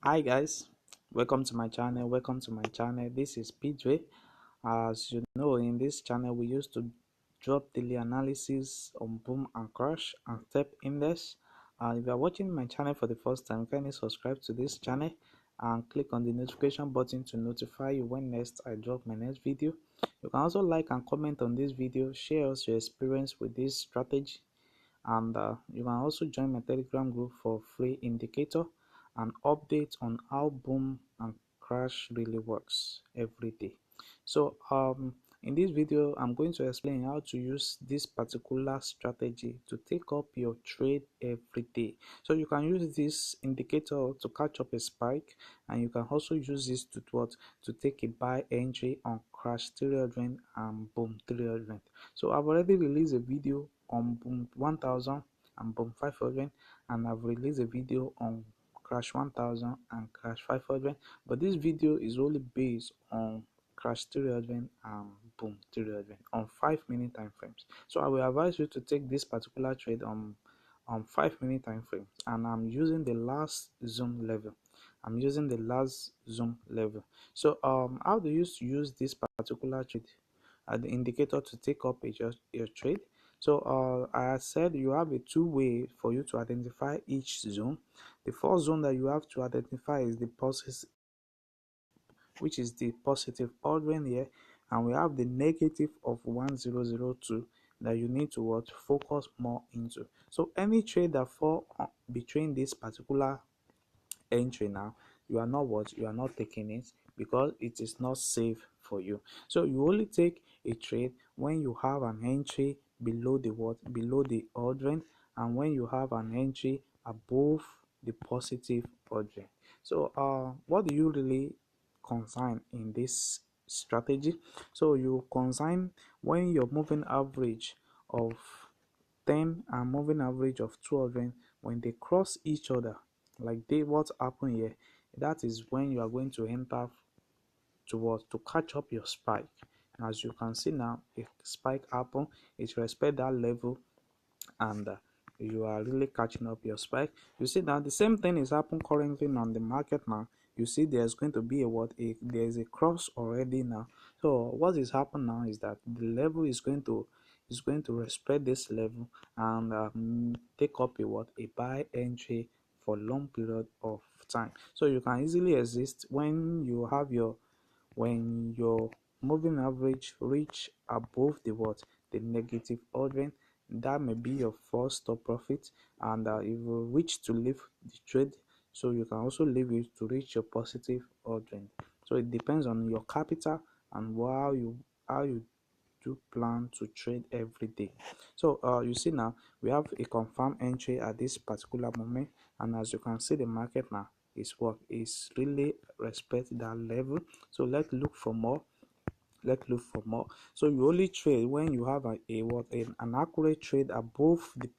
Hi guys, welcome to my channel. This is PJ. As you know, in this channel we used to drop daily analysis on boom and crash and step index. If you are watching my channel for the first time, kindly subscribe to this channel and click on the notification button to notify you when next I drop my next video. You can also like and comment on this video, share us your experience with this strategy, and you can also join my telegram group for free indicator and updates on how boom and crash really works every day. So in this video I'm going to explain how to use this particular strategy to take up your trade every day. So you can use this indicator to catch up a spike, and you can also use this to take a buy entry on crash 300 and boom 300. So I've already released a video on boom 1000 and boom 500, and I've released a video on crash 1000 and crash 500, but this video is only based on crash 300 and boom 300 on 5 minute time frames. So I will advise you to take this particular trade on 5 minute time frames, and I'm using the last zoom level. So how do you use this particular trade the indicator to take up your trade? So I said you have a two-way for you to identify each zone. The first zone that you have to identify is the positive, which is the positive ordering here, and we have the negative of 1002 that you need to focus more into. So any trade that fall between this particular entry now, you are not taking it, because it is not safe for you. So you only take a trade when you have an entry below the ordering, and when you have an entry above the positive ordering. So what do you really consign in this strategy? So you consign when your moving average of 10 and moving average of 200, when they cross each other like what happened here, that is when you are going to enter to catch up your spike. And as you can see now, a spike happen, it respect that level, and you are really catching up your spike. You see now the same thing is happening currently on the market now. You see there's going to be there's a cross already now. So what is happening now is that the level is going to respect this level, and take up a buy entry for long period of time. So you can easily exist when your moving average reach above the negative ordering. That may be your first stop profit, and if you wish to leave the trade, so you can also leave it to reach your positive ordering. So it depends on your capital and how you do plan to trade every day. So you see now we have a confirmed entry at this particular moment, and as you can see the market now is really respect that level. So let's look for more. So you only trade when you have an accurate trade above the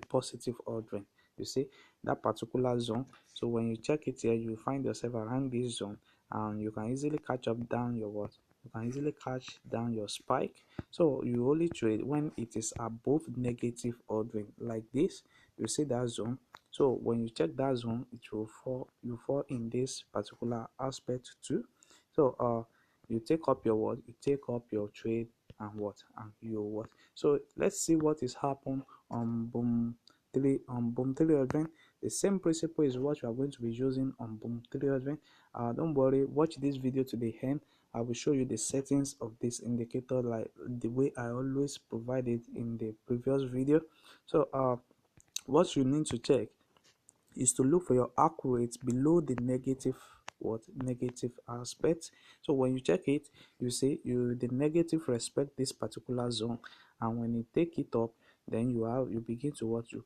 positive ordering. You see that particular zone. So when you check it here, you find yourself around this zone, and you can easily catch up down your you can easily catch down your spike. So you only trade when it is above negative ordering like this. You see that zone. So when you check that zone, you fall in this particular aspect too. So you take up your trade, and so let's see what is happening on boom 300. The same principle is what you are going to be using on boom 300. Don't worry, watch this video to the end. I will show you the settings of this indicator like the way I always provided in the previous video. So what you need to check is to look for your accurate below the negative aspect. So when you check it, you see the negative respect this particular zone, and when you take it up, then you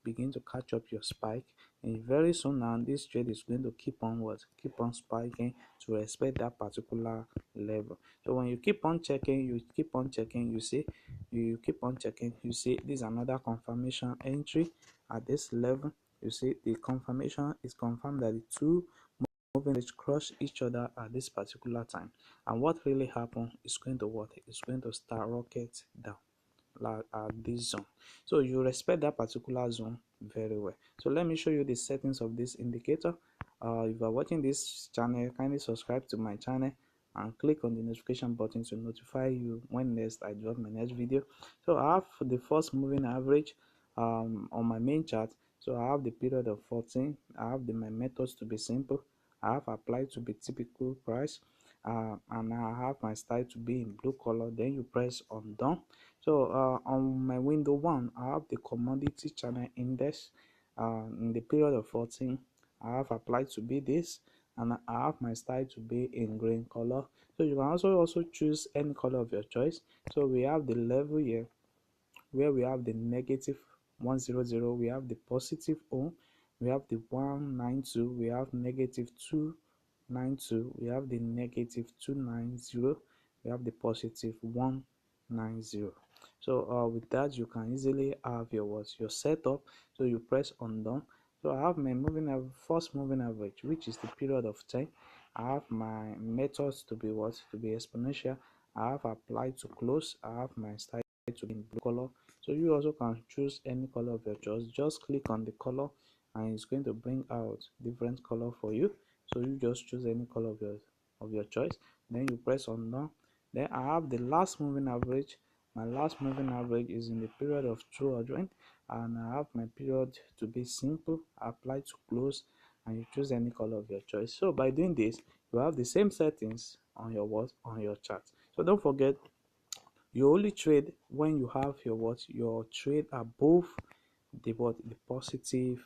begin to catch up your spike, and very soon now this trade is going to keep on spiking to respect that particular level. So when you keep on checking, you keep on checking, you see this is another confirmation entry at this level. You see the confirmation is confirmed that the two moving which cross each other at this particular time, and what really happened is going to start rocket down like at this zone. So you respect that particular zone very well. So let me show you the settings of this indicator. If you are watching this channel, kindly subscribe to my channel and click on the notification button to notify you when next I drop my next video. So I have the first moving average on my main chart. So I have the period of 14. I have my methods to be simple. I have applied to be typical price, and I have my style to be in blue color. Then you press on done. So on my window one, I have the commodity channel index in the period of 14. I have applied to be this, and I have my style to be in green color. So you can also choose any color of your choice. So we have the level here where we have the negative 100, we have the positive O, we have the 192, we have negative 292, we have the negative 290, we have the positive 190. So with that, you can easily have your setup. So you press on done. So I have my first moving average, which is the period of 10. I have my methods to be to be exponential. I have applied to close. I have my style to be in blue color. So you also can choose any color of your choice. Just click on the color and it's going to bring out different color for you. So you just choose any color of your choice. Then you press on done. Then I have the last moving average. My last moving average is in the period of 200, and I have my period to be simple. Apply to close, and you choose any color of your choice. So by doing this, you have the same settings on your chart. So don't forget, you only trade when you have your trade above the positive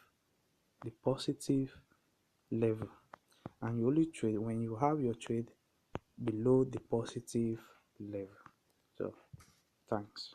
level, and you only trade when you have your trade below the positive level. So thanks.